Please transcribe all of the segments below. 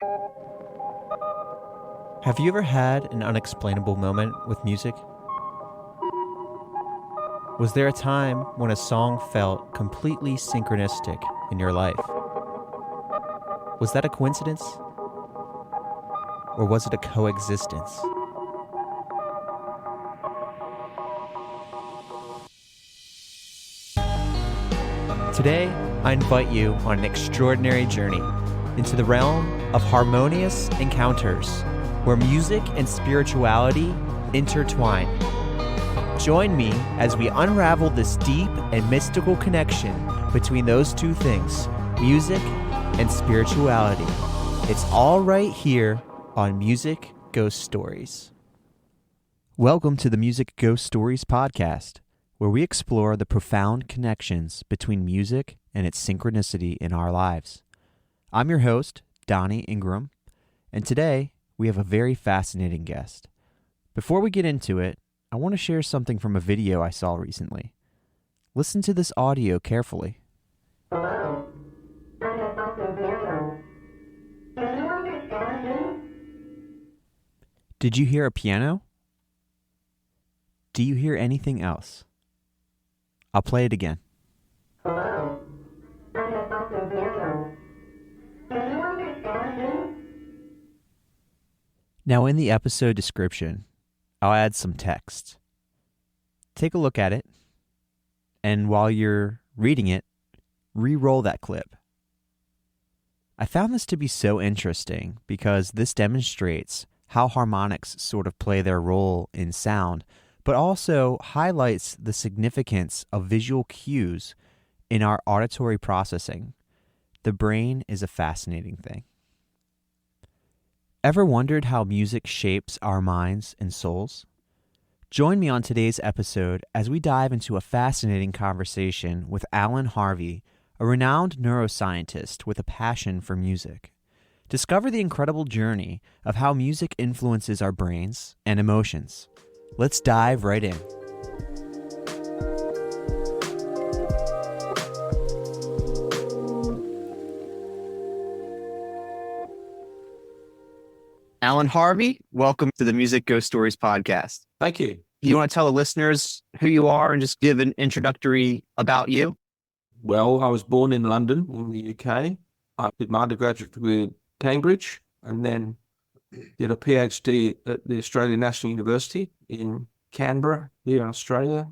Have you ever had an unexplainable moment with music? Was there a time when a song felt completely synchronistic in your life? Was that a coincidence? Or was it a coexistence? Today, I invite you on an extraordinary journey into the realm of harmonious encounters where music and spirituality intertwine. Join me as we unravel this deep and mystical connection between those two things, music and spirituality. It's all right here on Music Ghost Stories. Welcome to the Music Ghost Stories podcast, where we explore the profound connections between music and its synchronicity in our lives. I'm your host, Donnie Ingram, and today we have a very fascinating guest. Before we get into it, I want to share something from a video I saw recently. Listen to this audio carefully. Hello. Did you hear a piano? Do you hear anything else? I'll play it again. Hello. Now, in the episode description, I'll add some text. Take a look at it, and while you're reading it, re-roll that clip. I found this to be so interesting because this demonstrates how harmonics sort of play their role in sound, but also highlights the significance of visual cues in our auditory processing. The brain is a fascinating thing. Ever wondered how music shapes our minds and souls? Join me on today's episode as we dive into a fascinating conversation with Alan Harvey, a renowned neuroscientist with a passion for music. Discover the incredible journey of how music influences our brains and emotions. Let's dive right in. Alan Harvey, welcome to the Music Ghost Stories podcast. Thank you. You want to tell the listeners who you are and just give an introductory about you? Well, I was born in London, in the UK. I did my undergraduate degree at Cambridge and then did a PhD at the Australian National University in Canberra, here in Australia.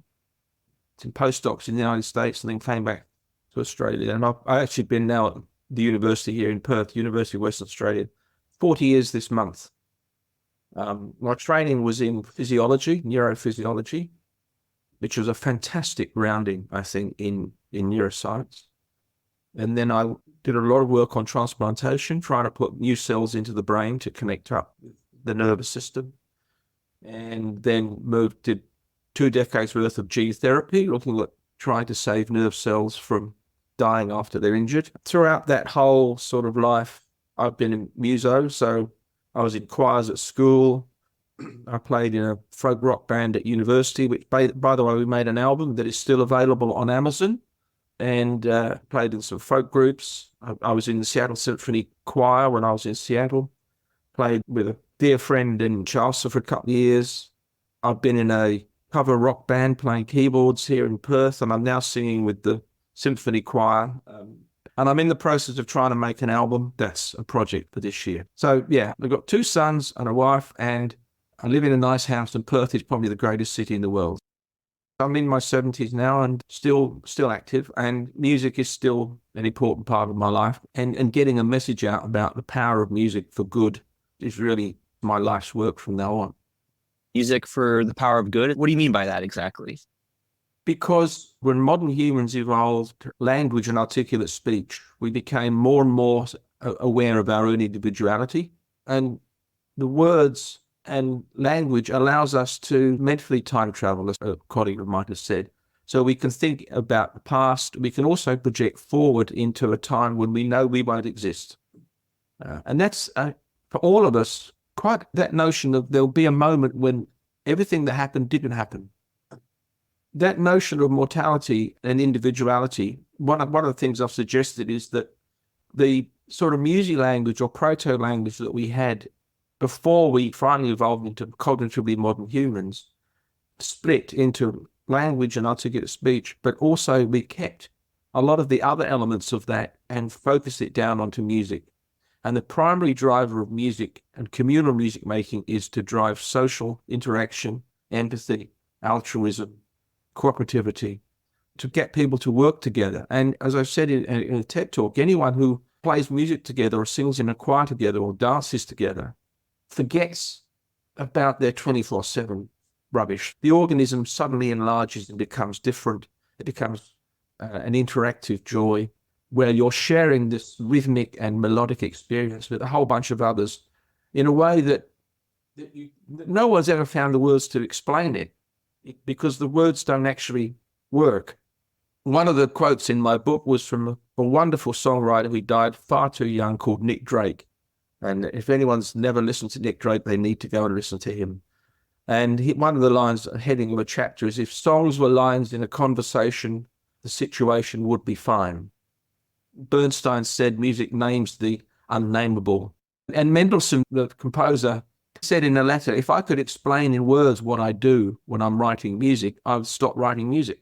Did postdocs in the United States and then came back to Australia. And I've actually been now at the university here in Perth, University of Western Australia, 40 years this month. My training was in physiology, neurophysiology, which was a fantastic grounding, I think, in neuroscience. And then I did a lot of work on transplantation, trying to put new cells into the brain to connect up with the nervous system. And then did 2 decades worth of gene therapy, looking at trying to save nerve cells from dying after they're injured. Throughout that whole sort of life, I've been in muso, so I was in choirs at school. I played in a folk rock band at university, which, by the way, we made an album that is still available on Amazon, and played in some folk groups. I was in the Seattle Symphony Choir when I was in Seattle. Played with a dear friend in Charleston for a couple of years. I've been in a cover rock band playing keyboards here in Perth, and I'm now singing with the Symphony Choir. And I'm in the process of trying to make an album. That's a project for this year. So yeah, I've got 2 sons and a wife, and I live in a nice house, and Perth is probably the greatest city in the world. I'm in my 70s now and still active, and music is still an important part of my life. And getting a message out about the power of music for good is really my life's work from now on. Music for the power of good? What do you mean by that exactly? Because when modern humans evolved language and articulate speech, we became more and more aware of our own individuality. And the words and language allows us to mentally time travel, as a colleague of mine has said. So we can think about the past. We can also project forward into a time when we know we won't exist. And that's, for all of us, quite that notion of there'll be a moment when everything that happened didn't happen. That notion of mortality and individuality, one of the things I've suggested is that the sort of music language or proto-language that we had before we finally evolved into cognitively modern humans split into language and articulate speech, but also we kept a lot of the other elements of that and focused it down onto music. And the primary driver of music and communal music making is to drive social interaction, empathy, altruism, cooperativity, to get people to work together. And as I've said in a TED talk, anyone who plays music together or sings in a choir together or dances together forgets about their 24/7 rubbish. The organism suddenly enlarges and becomes different. It becomes an interactive joy where you're sharing this rhythmic and melodic experience with a whole bunch of others in a way that no one's ever found the words to explain it, because the words don't actually work. One of the quotes in my book was from a wonderful songwriter who died far too young called Nick Drake. And if anyone's never listened to Nick Drake, they need to go and listen to him. And one of the lines, heading of a chapter, is, if songs were lines in a conversation, the situation would be fine. Bernstein said music names the unnameable. And Mendelssohn, the composer, said in a letter, if I could explain in words what I do when I'm writing music, I would stop writing music.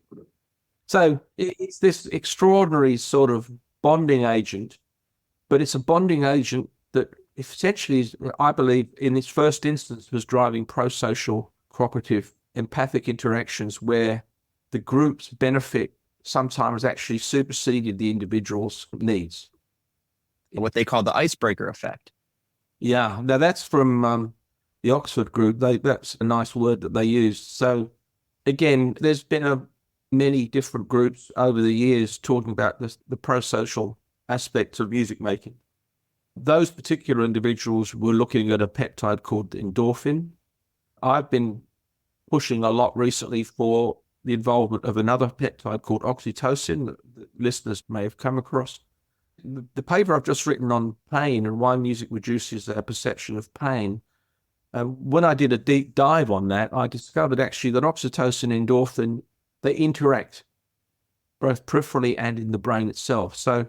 So it's this extraordinary sort of bonding agent, but it's a bonding agent that essentially, I believe, in its first instance, was driving pro-social, cooperative, empathic interactions where the group's benefit sometimes actually superseded the individual's needs. What they call the icebreaker effect. Yeah, now that's from the Oxford group. That's a nice word that they used. So again, there's been many different groups over the years talking about the pro-social aspects of music making. Those particular individuals were looking at a peptide called endorphin. I've been pushing a lot recently for the involvement of another peptide called oxytocin that listeners may have come across. The paper I've just written on pain and why music reduces our perception of pain, when I did a deep dive on that, I discovered actually that oxytocin and endorphin, they interact both peripherally and in the brain itself. So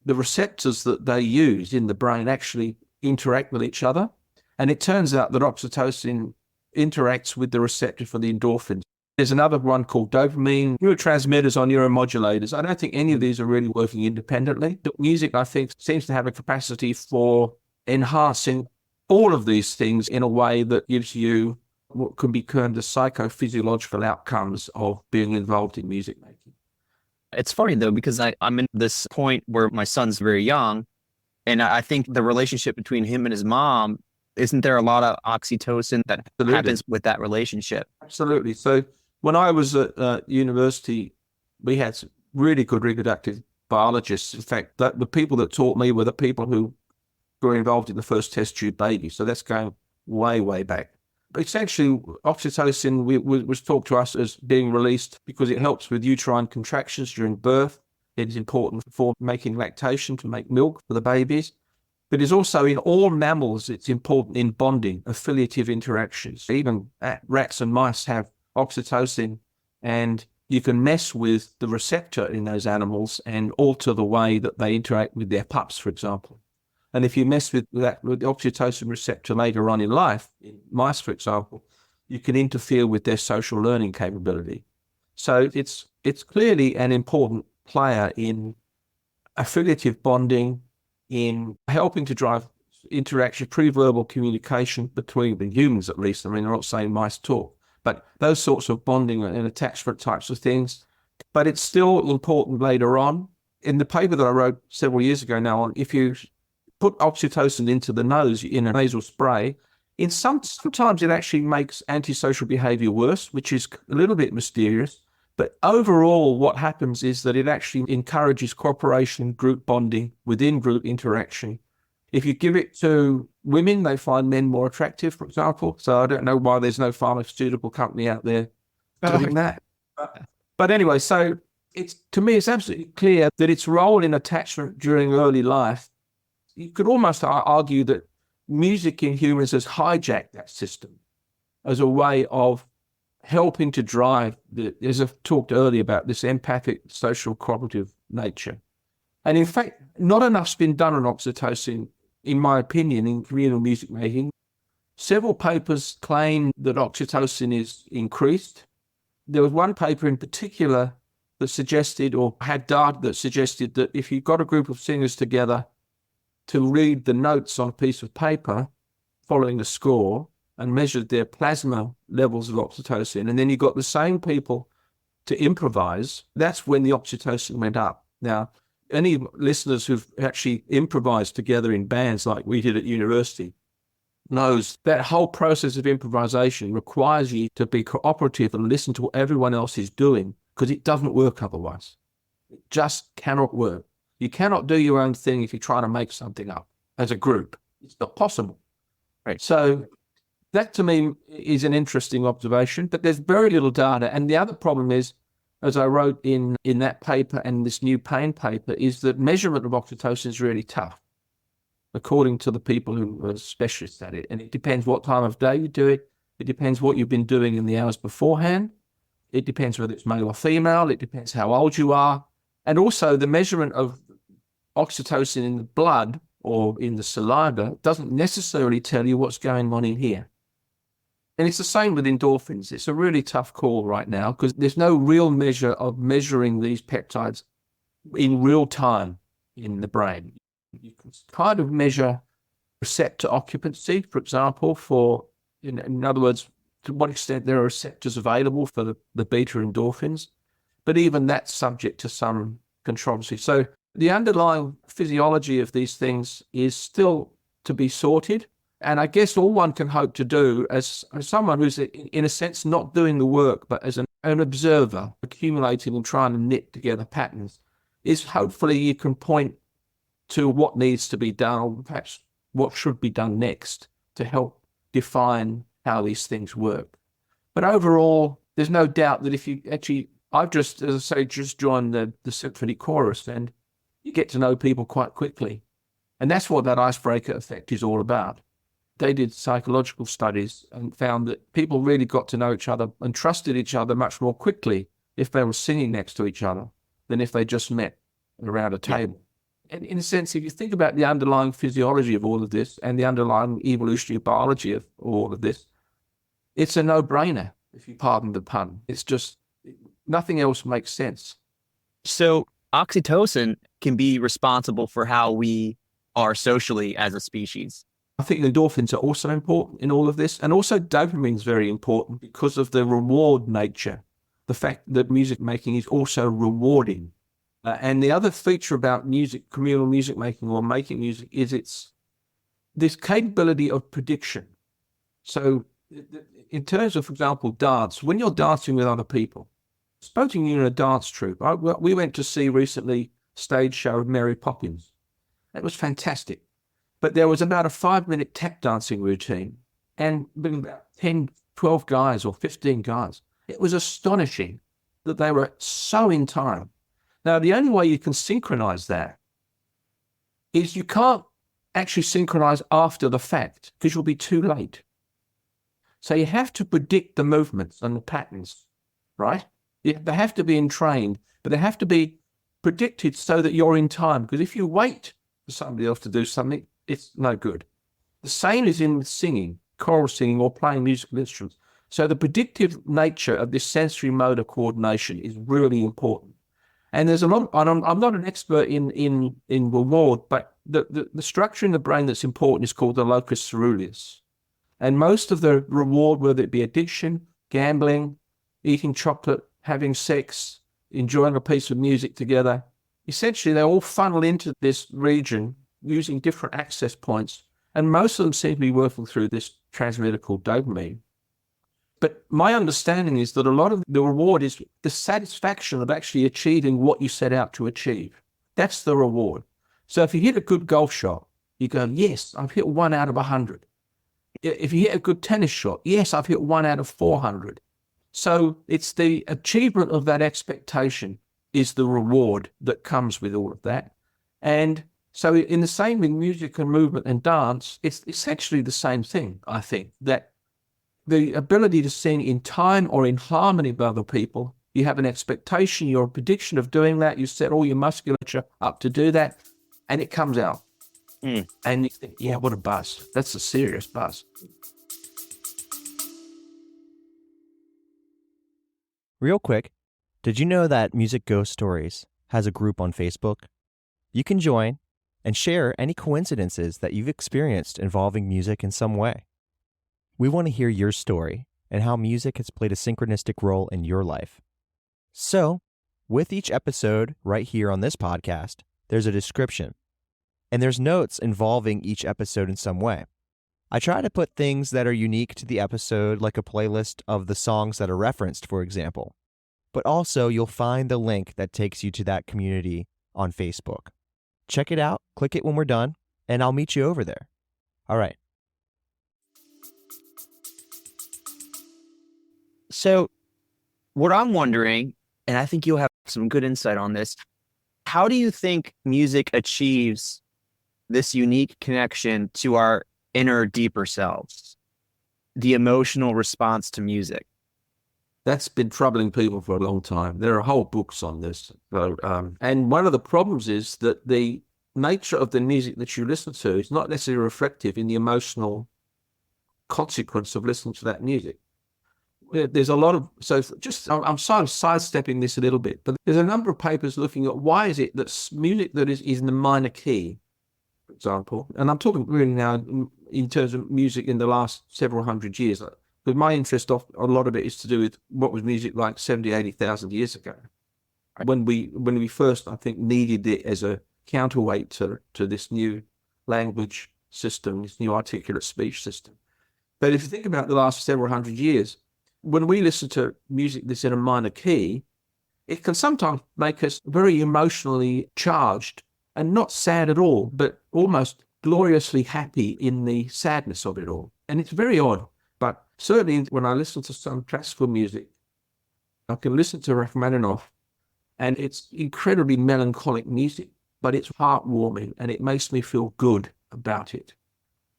the receptors that they use in the brain actually interact with each other. And it turns out that oxytocin interacts with the receptor for the endorphins. There's another one called dopamine, neurotransmitters or neuromodulators. I don't think any of these are really working independently. But music, I think, seems to have a capacity for enhancing all of these things in a way that gives you what can be termed the psychophysiological outcomes of being involved in music making. It's funny though, because I'm in this point where my son's very young, and I think the relationship between him and his mom, isn't there a lot of oxytocin that happens with that relationship? Absolutely. So when I was at university, we had some really good reproductive biologists. In fact, the people that taught me were the people who were involved in the first test tube baby. So that's going way, way back. Essentially, oxytocin was talked to us as being released because it helps with uterine contractions during birth. It is important for making lactation, to make milk for the babies. But it's also in all mammals, it's important in bonding, affiliative interactions. Even rats and mice have oxytocin, and you can mess with the receptor in those animals and alter the way that they interact with their pups, for example. And if you mess with the oxytocin receptor later on in life, in mice, for example, you can interfere with their social learning capability. So it's clearly an important player in affiliative bonding, in helping to drive interaction, pre-verbal communication between the humans, at least. I mean, I'm not saying mice talk, but those sorts of bonding and attachment types of things. But it's still important later on. In the paper that I wrote several years ago now on, if you put oxytocin into the nose in a nasal spray, sometimes it actually makes antisocial behavior worse, which is a little bit mysterious. But overall, what happens is that it actually encourages cooperation, group bonding, within group interaction. If you give it to women, they find men more attractive, for example. So I don't know why there's no pharmaceutical company out there doing that. But anyway, so to me, it's absolutely clear that its role in attachment during early life, you could almost argue that music in humans has hijacked that system as a way of helping to drive, as I've talked earlier about, this empathic, social, cooperative nature. And in fact, not enough's been done on oxytocin, in my opinion, in communal music making. Several papers claim that oxytocin is increased. There was one paper in particular that suggested, or had data that suggested, that if you got a group of singers together to read the notes on a piece of paper following a score and measured their plasma levels of oxytocin, and then you got the same people to improvise, that's when the oxytocin went up. Now, any listeners who've actually improvised together in bands like we did at university knows that whole process of improvisation requires you to be cooperative and listen to what everyone else is doing, because it doesn't work otherwise. It just cannot work. You cannot do your own thing if you're trying to make something up as a group. It's not possible. Right. So that to me is an interesting observation, but there's very little data. And the other problem is, as I wrote in that paper and this new pain paper, is that measurement of oxytocin is really tough, according to the people who are specialists at it. And it depends what time of day you do it. It depends what you've been doing in the hours beforehand. It depends whether it's male or female. It depends how old you are. And also the measurement of oxytocin in the blood or in the saliva doesn't necessarily tell you what's going on in here. And it's the same with endorphins. It's a really tough call right now because there's no real measure of measuring these peptides in real time in the brain. You can kind of measure receptor occupancy, for example, in other words, to what extent there are receptors available for the beta endorphins. But even that's subject to some controversy. So the underlying physiology of these things is still to be sorted. And I guess all one can hope to do as someone who's, in a sense, not doing the work, but as an observer, accumulating and trying to knit together patterns, is hopefully you can point to what needs to be done, or perhaps what should be done next to help define how these things work. But overall, there's no doubt that if you actually, I've just, as I say, just joined the symphony chorus, and you get to know people quite quickly. And that's what that icebreaker effect is all about. They did psychological studies and found that people really got to know each other and trusted each other much more quickly if they were singing next to each other than if they just met around a table. And in a sense, if you think about the underlying physiology of all of this and the underlying evolutionary biology of all of this, it's a no-brainer, if you pardon the pun. It's just, nothing else makes sense. So oxytocin can be responsible for how we are socially as a species. I think endorphins are also important in all of this. And also dopamine is very important because of the reward nature. The fact that music making is also rewarding. And the other feature about music, communal music making or making music, is it's this capability of prediction. So in terms of, for example, dance, when you're dancing with other people, supposing you're in a dance troupe, we went to see recently a stage show of Mary Poppins. That was fantastic. But there was about a 5-minute tap dancing routine and about 10, 12 guys or 15 guys. It was astonishing that they were so in time. Now, the only way you can synchronize that is you can't actually synchronize after the fact because you'll be too late. So you have to predict the movements and the patterns, right? They have to be entrained, but they have to be predicted so that you're in time. Because if you wait for somebody else to do something, it's no good. The same is in singing, choral singing, or playing musical instruments. So the predictive nature of this sensory motor coordination is really important. And there's a lot, I'm not an expert in reward, but the structure in the brain that's important is called the locus ceruleus. And most of the reward, whether it be addiction, gambling, eating chocolate, having sex, enjoying a piece of music together, essentially they all funnel into this region using different access points. And most of them seem to be working through this transmitter called dopamine. But my understanding is that a lot of the reward is the satisfaction of actually achieving what you set out to achieve. That's the reward. So if you hit a good golf shot, you go, yes, I've hit 1 out of 100. If you hit a good tennis shot, yes, I've hit 1 out of 400. So it's the achievement of that expectation is the reward that comes with all of that. And so in the same in music and movement and dance, it's essentially the same thing, I think, that the ability to sing in time or in harmony with other people You have an expectation, your prediction of doing that. You set all your musculature up to do that, and it comes out. And you think, yeah, what a buzz. That's a serious buzz. Real quick, did you know that Music Ghost Stories has a group on Facebook? You can join and share any coincidences that you've experienced involving music in some way. We want to hear your story and how music has played a synchronistic role in your life. So, with each episode right here on this podcast, there's a description, and there's notes involving each episode in some way. I try to put things that are unique to the episode, like a playlist of the songs that are referenced, for example. But also, you'll find the link that takes you to that community on Facebook. Check it out, click it when we're done, and I'll meet you over there. All right. So what I'm wondering, and I think you'll have some good insight on this, how do you think music achieves this unique connection to our inner, deeper selves, the emotional response to music? That's been troubling people for a long time. There are whole books on this. And one of the problems is that the nature of the music that you listen to is not necessarily reflective in the emotional consequence of listening to that music. There's a lot of, I'm sort of sidestepping this a little bit, but there's a number of papers looking at why is it that music that is in the minor key, for example, and I'm talking really now in terms of music in the last several hundred years, but my interest a lot of it is to do with what was music like 70, 80,000 years ago. When we first, I think, needed it as a counterweight to this new language system, this new articulate speech system. But if you think about the last several hundred years, when we listen to music that's in a minor key, it can sometimes make us very emotionally charged and not sad at all, but almost gloriously happy in the sadness of it all. And it's very odd. But certainly when I listen to some classical music, I can listen to Rachmaninoff, and it's incredibly melancholic music, but it's heartwarming and it makes me feel good about it.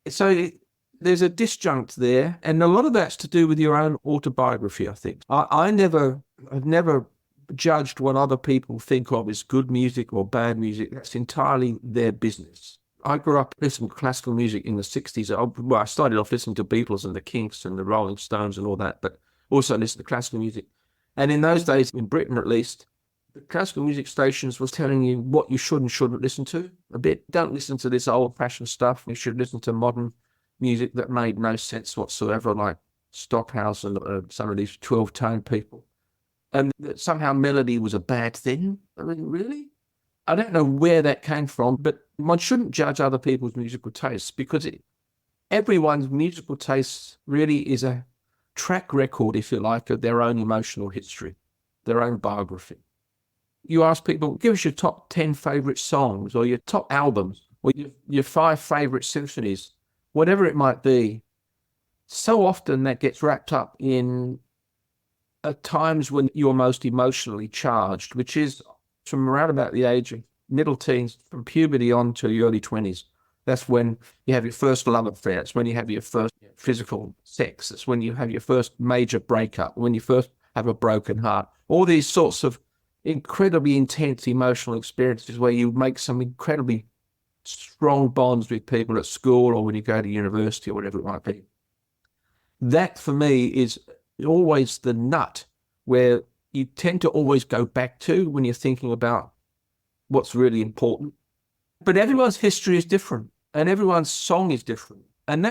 So there's a disjunct there, and a lot of that's to do with your own autobiography, I think. I've never judged what other people think of as good music or bad music. That's entirely their business. I grew up listening to classical music in the 60s. Well, I started off listening to Beatles and the Kinks and the Rolling Stones and all that, but also listened to classical music. And in those days, in Britain at least, the classical music stations was telling you what you should and shouldn't listen to a bit. Don't listen to this old-fashioned stuff. You should listen to modern music that made no sense whatsoever, like Stockhausen and some of these 12-tone people. And that somehow melody was a bad thing. I mean, really? I don't know where that came from, but one shouldn't judge other people's musical tastes, because everyone's musical taste really is a track record, if you like, of their own emotional history, their own biography. You ask people, give us your top 10 favorite songs or your top albums or your 5 favorite symphonies, whatever it might be. So often that gets wrapped up in at times when you're most emotionally charged, which is from around about the age of middle teens, from puberty on to the early 20s. That's when you have your first love affair. It's when you have your first physical sex. It's when you have your first major breakup, when you first have a broken heart. All these sorts of incredibly intense emotional experiences where you make some incredibly strong bonds with people at school or when you go to university or whatever it might be. That, for me, is always the nut where you tend to always go back to when you're thinking about what's really important. But everyone's history is different and everyone's song is different. And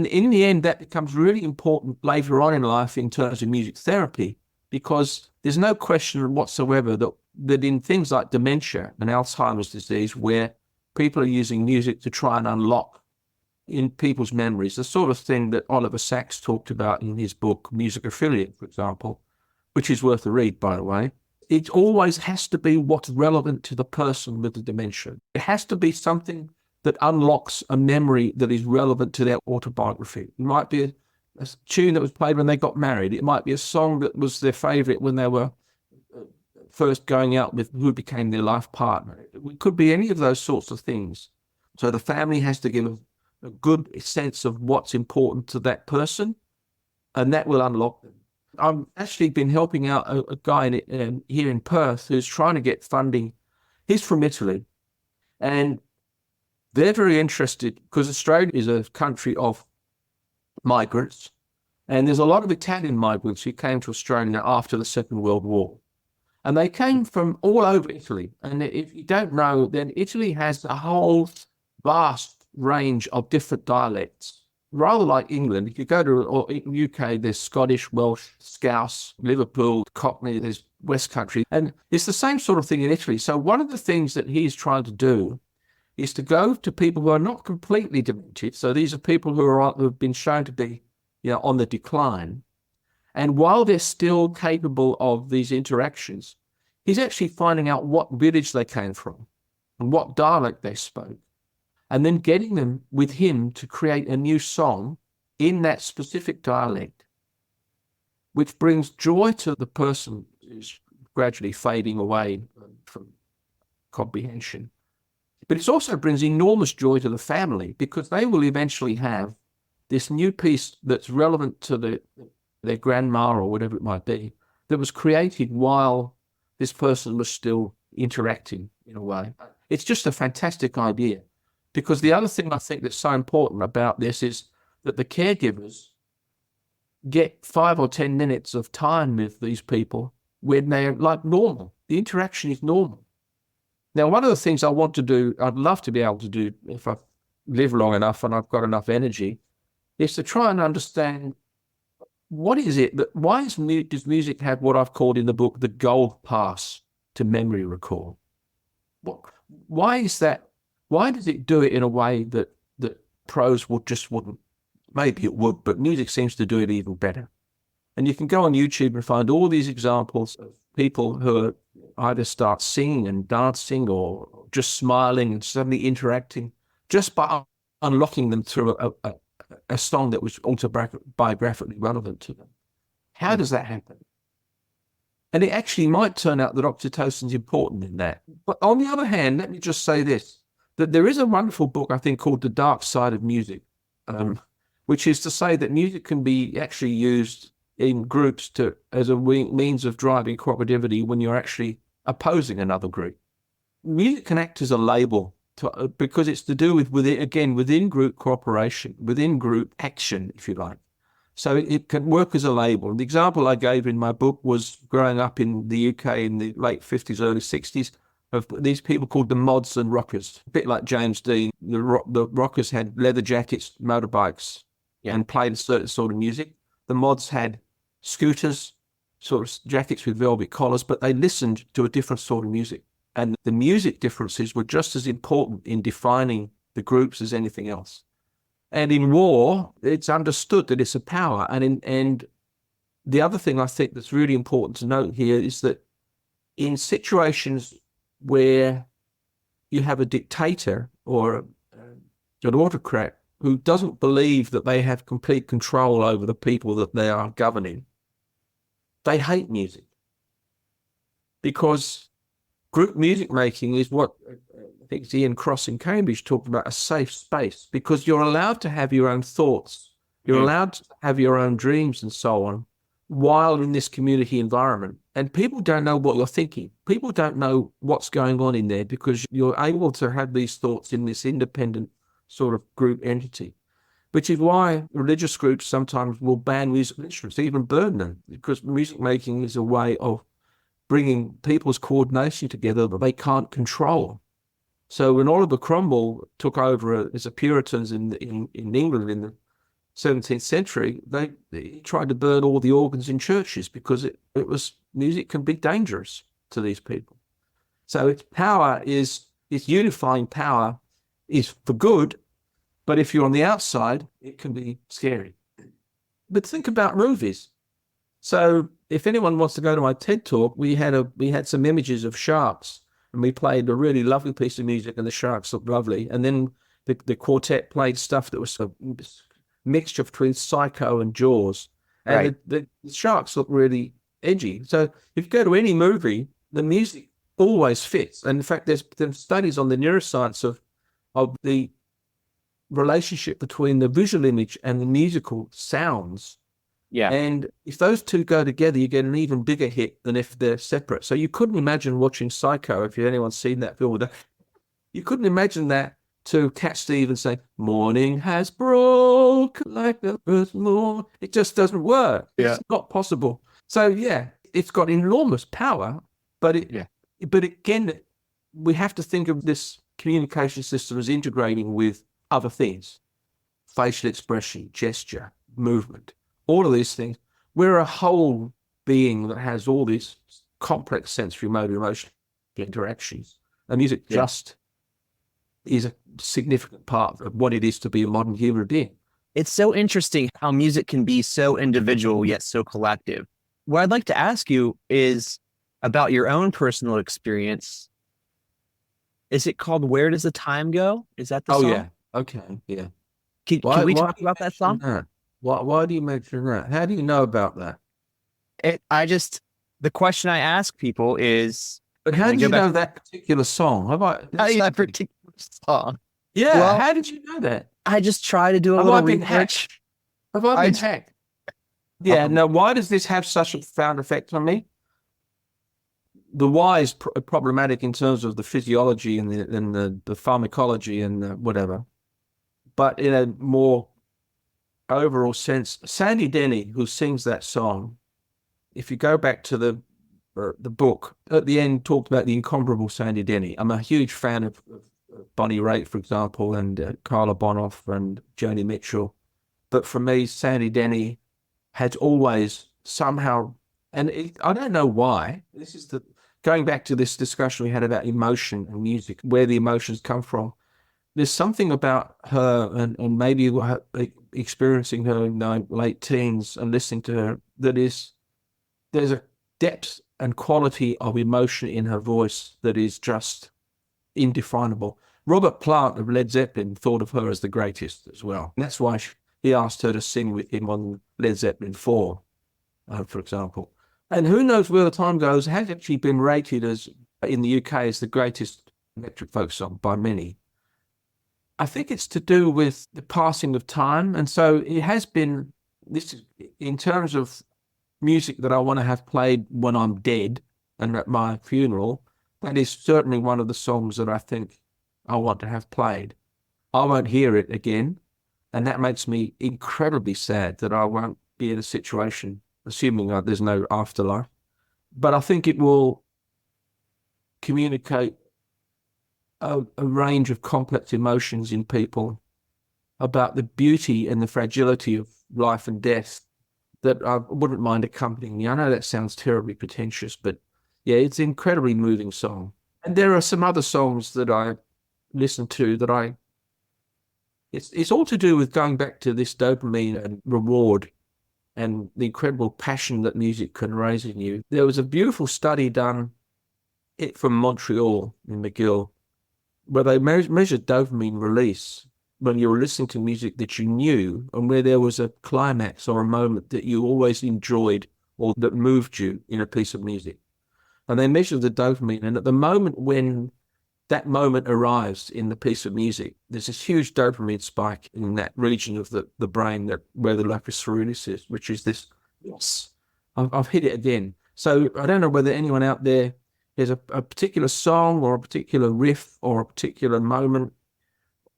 in the end, that becomes really important later on in life in terms of music therapy, because there's no question whatsoever that in things like dementia and Alzheimer's disease, where people are using music to try and unlock in people's memories, the sort of thing that Oliver Sacks talked about in his book, Musicophilia, for example, which is worth a read, by the way. It always has to be what's relevant to the person with the dementia. It has to be something that unlocks a memory that is relevant to their autobiography. It might be a tune that was played when they got married. It might be a song that was their favorite when they were first going out with who became their life partner. It could be any of those sorts of things. So the family has to give a good sense of what's important to that person, and that will unlock them. I've actually been helping out a guy here in Perth who's trying to get funding. He's from Italy, and they're very interested because Australia is a country of migrants, and there's a lot of Italian migrants who came to Australia after the Second World War. And they came from all over Italy. And if you don't know, then Italy has a whole vast range of different dialects. Rather like England, if you go to UK, there's Scottish, Welsh, Scouse, Liverpool, Cockney, there's West Country. And it's the same sort of thing in Italy. So one of the things that he's trying to do is to go to people who are not completely demented. So these are people who have been shown to be, on the decline. And while they're still capable of these interactions, he's actually finding out what village they came from and what dialect they spoke, and then getting them with him to create a new song in that specific dialect, which brings joy to the person who's gradually fading away from comprehension. But it also brings enormous joy to the family because they will eventually have this new piece that's relevant to their grandma or whatever it might be, that was created while this person was still interacting in a way. It's just a fantastic idea, because the other thing I think that's so important about this is that the caregivers get 5 or 10 minutes of time with these people when they're like normal. The interaction is normal. Now, one of the things I want to do, I'd love to be able to do if I live long enough and I've got enough energy, is to try and understand what is it that, does music have what I've called in the book the gold pass to memory recall? Why is that? Why does it do it in a way that prose wouldn't? Maybe it would, but music seems to do it even better. And you can go on YouTube and find all these examples of people who either start singing and dancing or just smiling and suddenly interacting just by unlocking them through a song that was autobiographically relevant to them. How does that happen? And it actually might turn out that oxytocin is important in that. But on the other hand, let me just say this, that there is a wonderful book, I think, called The Dark Side of Music, which is to say that music can be actually used in groups as a means of driving cooperativity when you're actually opposing another group. Music can act as a label because it's to do with, within group cooperation, within group action, if you like. So it can work as a label. The example I gave in my book was growing up in the UK in the late 50s, early 60s, of these people called the mods and rockers, a bit like James Dean. The rockers had leather jackets, motorbikes, and played a certain sort of music. The mods had scooters, sort of jackets with velvet collars, but they listened to a different sort of music. And the music differences were just as important in defining the groups as anything else. And in war, it's understood that it's a power. And the other thing I think that's really important to note here is that in situations where you have a dictator or an autocrat who doesn't believe that they have complete control over the people that they are governing, they hate music. Because group music making is what I think it's Ian Cross in Cambridge talked about, a safe space, because you're allowed to have your own thoughts. You're allowed to have your own dreams and so on while in this community environment. And people don't know what you're thinking. People don't know what's going on in there because you're able to have these thoughts in this independent sort of group entity, which is why religious groups sometimes will ban musical instruments, even burn them, because music making is a way of bringing people's coordination together that they can't control. So when Oliver Cromwell took over as a Puritans in England in the 17th century, he tried to burn all the organs in churches because music can be dangerous to these people. So its power its unifying power is for good, but if you're on the outside, it can be scary. But think about movies. So if anyone wants to go to my TED Talk, we had some images of sharks, and we played a really lovely piece of music, and the sharks looked lovely. And then the quartet played stuff that was a mixture between Psycho and Jaws, and the sharks look really edgy. So if you go to any movie, the music always fits. And in fact, there's studies on the neuroscience of the relationship between the visual image and the musical sounds Yeah. And if those two go together, you get an even bigger hit than if they're separate. So you couldn't imagine watching Psycho, if anyone's seen that film. You couldn't imagine that to Cat Stevens say, morning has broke like the first morn. It just doesn't work. Yeah. It's not possible. So, yeah, it's got enormous power, but again, we have to think of this communication system as integrating with other things, facial expression, gesture, movement, all of these things. We're a whole being that has all these complex sensory motor emotional interactions. And music just is a significant part of what it is to be a modern human being. It's so interesting how music can be so individual yet so collective. What I'd like to ask you is about your own personal experience. Is it called Where Does the Time Go? Is that the song? Oh, yeah. Okay, yeah. Can we talk about that song? Why do you mention that? How do you know about that? The question I ask people is... But how did you know that particular song? That particular song? Yeah, Well, how did you know that? I just try to do a little research. Have I been hacked? Yeah, now why does this have such a profound effect on me? The why is problematic in terms of the physiology and the pharmacology and whatever. But in a more overall sense, Sandy Denny, who sings that song, if you go back to the book, at the end talked about the incomparable Sandy Denny. I'm a huge fan of Bonnie Raitt, for example, and Karla Bonoff and Joni Mitchell. But for me, Sandy Denny had always somehow, and I don't know why, this is going back to this discussion we had about emotion and music, where the emotions come from. There's something about her and maybe experiencing her in my late teens and listening to her there's a depth and quality of emotion in her voice that is just indefinable. Robert Plant of Led Zeppelin thought of her as the greatest as well. And that's why he asked her to sing with him on Led Zeppelin 4, for example. And Who Knows Where the Time Goes has actually been rated as, in the UK, as the greatest electric folk song by many. I think it's to do with the passing of time. And so it has been, this is, in terms of music that I want to have played when I'm dead and at my funeral, that is certainly one of the songs that I think I want to have played. I won't hear it again, and that makes me incredibly sad that I won't be in a situation, assuming there's no afterlife. But I think it will communicate a range of complex emotions in people about the beauty and the fragility of life and death that I wouldn't mind accompanying me. I know that sounds terribly pretentious, but yeah, it's an incredibly moving song. And there are some other songs that I listen to that it's all to do with going back to this dopamine and reward and the incredible passion that music can raise in you. There was a beautiful study done from Montreal in McGill where they measured dopamine release when you were listening to music that you knew and where there was a climax or a moment that you always enjoyed or that moved you in a piece of music. And they measured the dopamine, and at the moment when that moment arrives in the piece of music, there's this huge dopamine spike in that region of the brain where the locus coeruleus is, which is this, yes, I've hit it again. So I don't know whether anyone out there has a particular song or a particular riff or a particular moment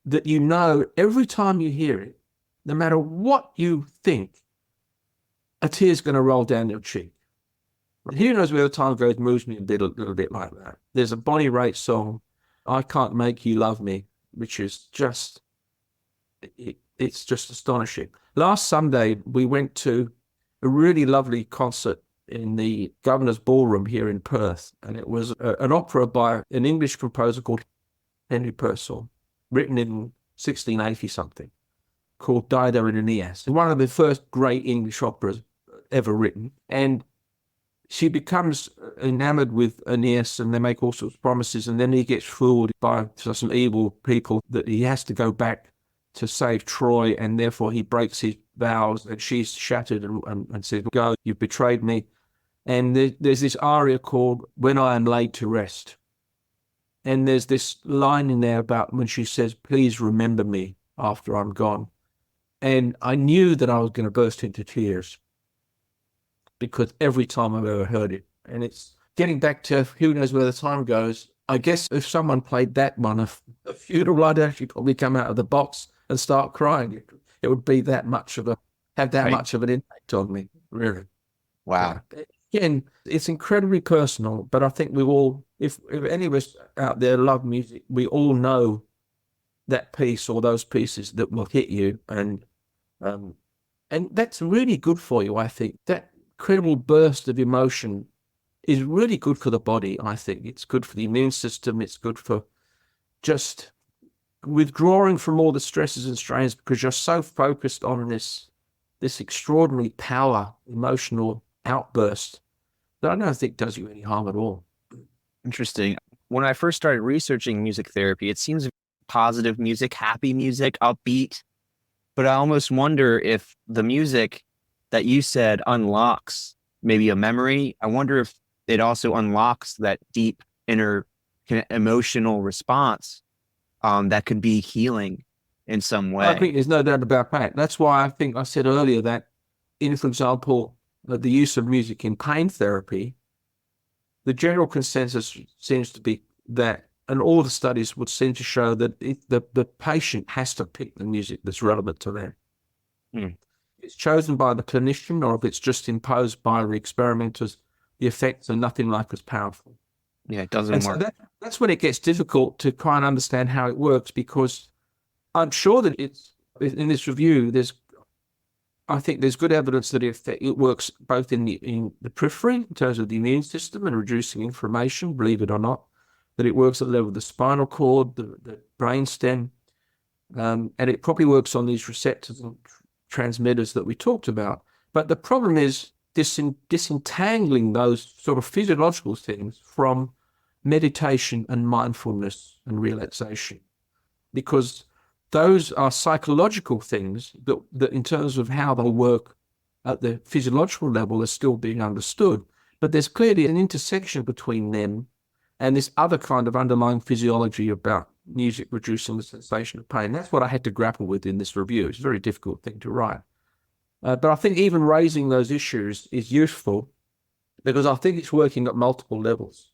that you know every time you hear it, no matter what you think, a tear's going to roll down your cheek. Who Knows Where the Time Goes moves me a little bit like that. There's a Bonnie Raitt song, I Can't Make You Love Me, which is just, it's just astonishing. Last Sunday, we went to a really lovely concert in the Governor's Ballroom here in Perth, and it was an opera by an English composer called Henry Purcell, written in 1680 something, called Dido and Aeneas, one of the first great English operas ever written. And she becomes enamored with Aeneas, and they make all sorts of promises, and then he gets fooled by some evil people that he has to go back to save Troy, and therefore he breaks his vows, and she's shattered and says, "Go, you've betrayed me." And there's this aria called When I Am Laid to Rest. And there's this line in there about when she says, "Please remember me after I'm gone." And I knew that I was going to burst into tears. because every time I've ever heard it. And it's getting back to who knows where the time goes. I guess if someone played that one, a funeral, I'd actually probably come out of the box and start crying. It would be that much of much of an impact on me, really. Wow. Again, it's incredibly personal, but I think we all, if any of us out there love music, we all know that piece or those pieces that will hit you, and that's really good for you. I think that incredible burst of emotion is really good for the body. I think it's good for the immune system. It's good for just withdrawing from all the stresses and strains, because you're so focused on this extraordinary power, emotional outburst, that I don't think does you any harm at all. Interesting. When I first started researching music therapy, it seems positive music, happy music, upbeat. But I almost wonder if the music that you said unlocks maybe a memory. I wonder if it also unlocks that deep inner emotional response that could be healing in some way. I think there's no doubt about that. That's why I think I said earlier that, for example, the use of music in pain therapy, the general consensus seems to be that, and all the studies would seem to show that the patient has to pick the music that's relevant to them. It's chosen by the clinician, or if it's just imposed by the experimenters, the effects are nothing like as powerful. Yeah, it doesn't work. So that's when it gets difficult to try and understand how it works, because I'm sure that it's, in this review, I think there's good evidence that it works both in the periphery, in terms of the immune system and reducing inflammation, believe it or not, that it works at the level of the spinal cord, the brain stem, and it probably works on these receptors and transmitters that we talked about. But the problem is disentangling those sort of physiological things from meditation and mindfulness and relaxation, because those are psychological things that in terms of how they work at the physiological level are still being understood. But there's clearly an intersection between them and this other kind of underlying physiology about music reducing the sensation of pain. That's what I had to grapple with in this review. It's a very difficult thing to write. But I think even raising those issues is useful, because I think it's working at multiple levels.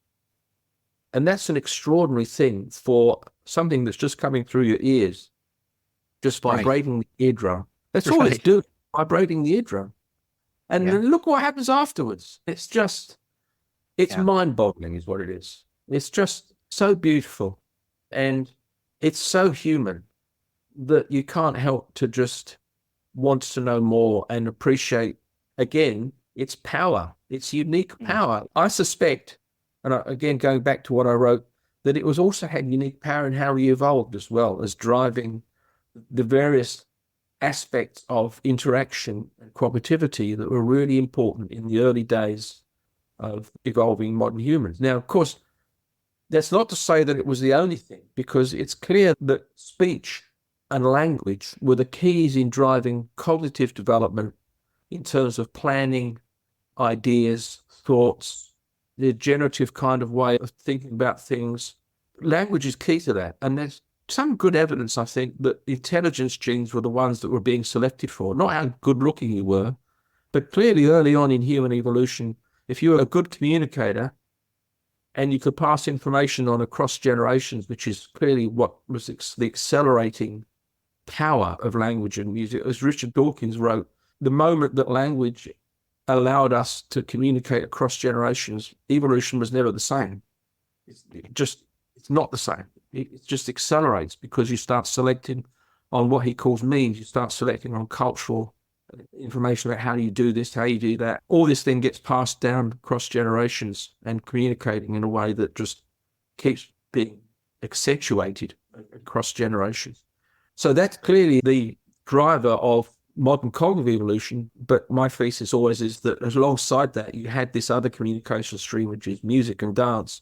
And that's an extraordinary thing for something that's just coming through your ears, just vibrating the eardrum. That's all it's doing, vibrating the eardrum. And then look what happens afterwards. It's mind-boggling is what it is. It's just so beautiful. And it's so human that you can't help to just want to know more and appreciate, again, its power, its unique power. I suspect, and again, going back to what I wrote, that it was also had unique power in how we evolved as well as driving the various aspects of interaction and cooperativity that were really important in the early days of evolving modern humans. Now, of course, that's not to say that it was the only thing, because it's clear that speech and language were the keys in driving cognitive development in terms of planning ideas, thoughts, the generative kind of way of thinking about things. Language is key to that. And there's some good evidence, I think, that intelligence genes were the ones that were being selected for, not how good looking you were, but clearly early on in human evolution, if you were a good communicator and you could pass information on across generations, which is clearly what was the accelerating power of language and music. As Richard Dawkins wrote, the moment that language allowed us to communicate across generations, evolution was never the same. It's not the same. It just accelerates, because you start selecting on what he calls means. You start selecting on cultural information about how do you do this, how you do that. All this then gets passed down across generations and communicating in a way that just keeps being accentuated across generations. So that's clearly the driver of modern cognitive evolution. But my thesis always is that alongside that, you had this other communication stream, which is music and dance,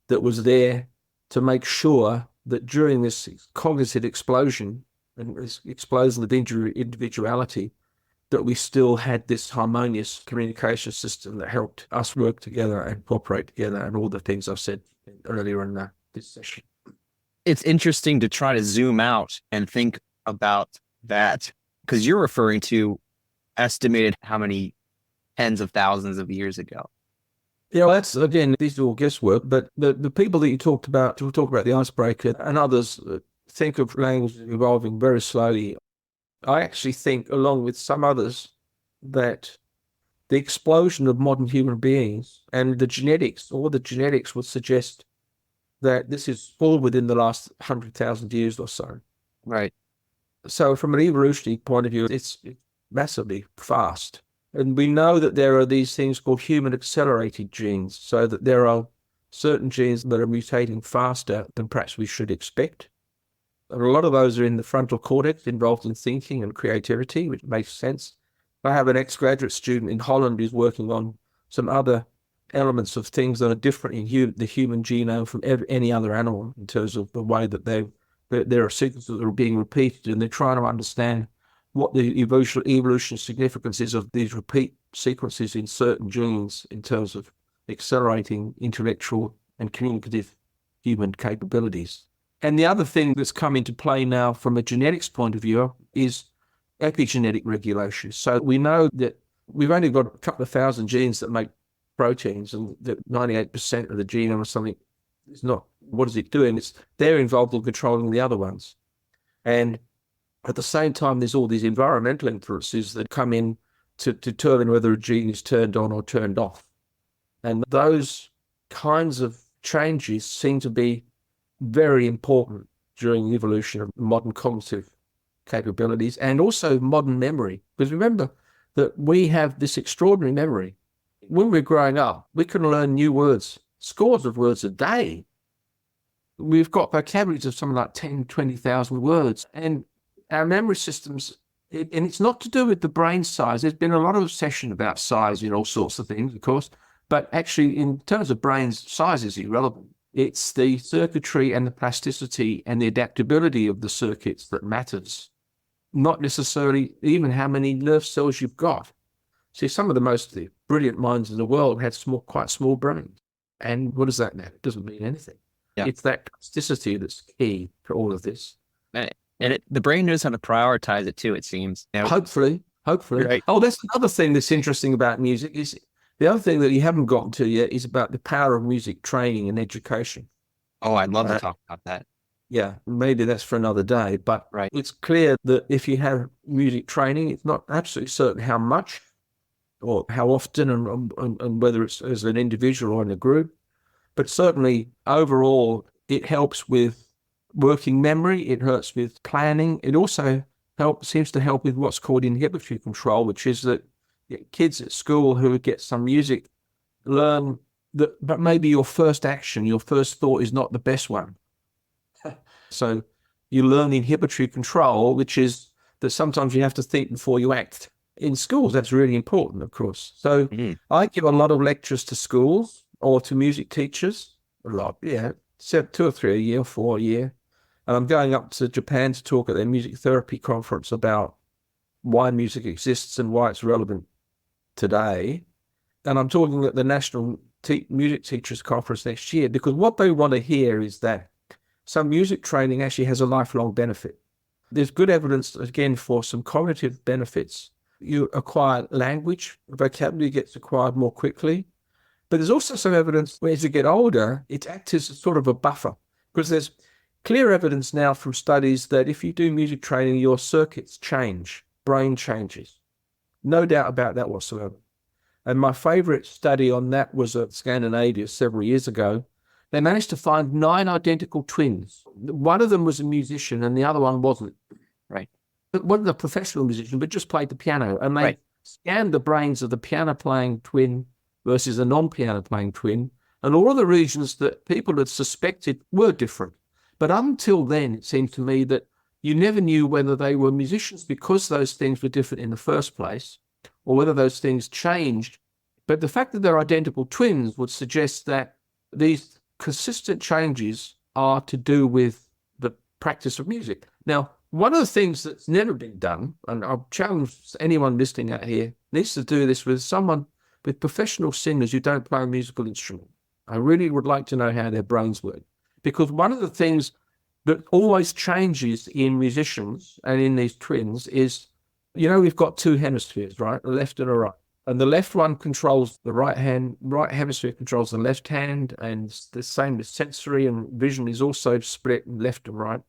that was there to make sure that during this cognitive explosion and this explosion of individuality, that we still had this harmonious communication system that helped us work together and cooperate together, and all the things I've said earlier in this session. It's interesting to try to zoom out and think about that, because you're referring to estimated how many tens of thousands of years ago. Yeah, well, that's, again, these are all guesswork, but the people that you talk about the icebreaker and others think of language evolving very slowly. I actually think, along with some others, that the explosion of modern human beings and the genetics would suggest that this is all within the last 100,000 years or so. Right. So from an evolutionary point of view, it's massively fast. And we know that there are these things called human accelerated genes, so that there are certain genes that are mutating faster than perhaps we should expect. And a lot of those are in the frontal cortex, involved in thinking and creativity, which makes sense. I have an ex-graduate student in Holland who's working on some other elements of things that are different in the human genome from any other animal, in terms of the way that there are sequences that are being repeated, and they're trying to understand what the evolution significance is of these repeat sequences in certain genes in terms of accelerating intellectual and communicative human capabilities. And the other thing that's come into play now from a genetics point of view is epigenetic regulation. So we know that we've only got a couple of thousand genes that make proteins, and that 98% of the genome or something is not, what is it doing? They're involved in controlling the other ones. And at the same time, there's all these environmental influences that come in to determine whether a gene is turned on or turned off. And those kinds of changes seem to be very important during the evolution of modern cognitive capabilities and also modern memory. Because remember that we have this extraordinary memory. When we're growing up, we can learn new words, scores of words a day. We've got vocabularies of something like 10, 20,000 words. And our memory systems, and it's not to do with the brain size. There's been a lot of obsession about size in all sorts of things, of course, but actually in terms of brains, size is irrelevant. It's the circuitry and the plasticity and the adaptability of the circuits that matters, not necessarily even how many nerve cells you've got. See, some of the most brilliant minds in the world had quite small brains. And what does that matter? It doesn't mean anything. Yeah. It's that plasticity that's key to all of this. And the brain knows how to prioritize it too, it seems. You know? Hopefully. Right. Oh, that's another thing that's interesting about music. Is the other thing that you haven't gotten to yet is about the power of music training and education. Oh, I'd love to talk about that. Yeah, maybe that's for another day. But right. It's clear that if you have music training, it's not absolutely certain how much or how often and whether it's as an individual or in a group. But certainly overall, it helps with working memory. It helps with planning. It also seems to help with what's called inhibitory control, which is that kids at school who get some music learn that, but maybe your first action, your first thought is not the best one. So you learn inhibitory control, which is that sometimes you have to think before you act. In schools, that's really important, of course. So I give a lot of lectures to schools or to music teachers, a lot, 2 or 3 a year, 4 a year. And I'm going up to Japan to talk at their music therapy conference about why music exists and why it's relevant today. And I'm talking at the National Music Teachers Conference next year, because what they want to hear is that some music training actually has a lifelong benefit. There's good evidence, again, for some cognitive benefits. You acquire language, vocabulary gets acquired more quickly. But there's also some evidence where as you get older, it acts as sort of a buffer, because there's clear evidence now from studies that if you do music training, your circuits change, brain changes. No doubt about that whatsoever. And my favorite study on that was at Scandinavia several years ago. They managed to find 9 identical twins. One of them was a musician and the other one wasn't. Right. But wasn't a professional musician, but just played the piano. And they scanned the brains of the piano-playing twin versus a non-piano playing twin, and all of the regions that people had suspected were different. But until then, it seemed to me that you never knew whether they were musicians because those things were different in the first place, or whether those things changed. But the fact that they're identical twins would suggest that these consistent changes are to do with the practice of music. Now, one of the things that's never been done, and I'll challenge anyone listening out here, needs to do this with professional singers who don't play a musical instrument. I really would like to know how their brains work. Because one of the things that always changes in musicians and in these twins is, we've got 2 hemispheres, right? A left and a right. And the left one controls the right hemisphere controls the left hand, and the same with sensory and vision is also split left and right.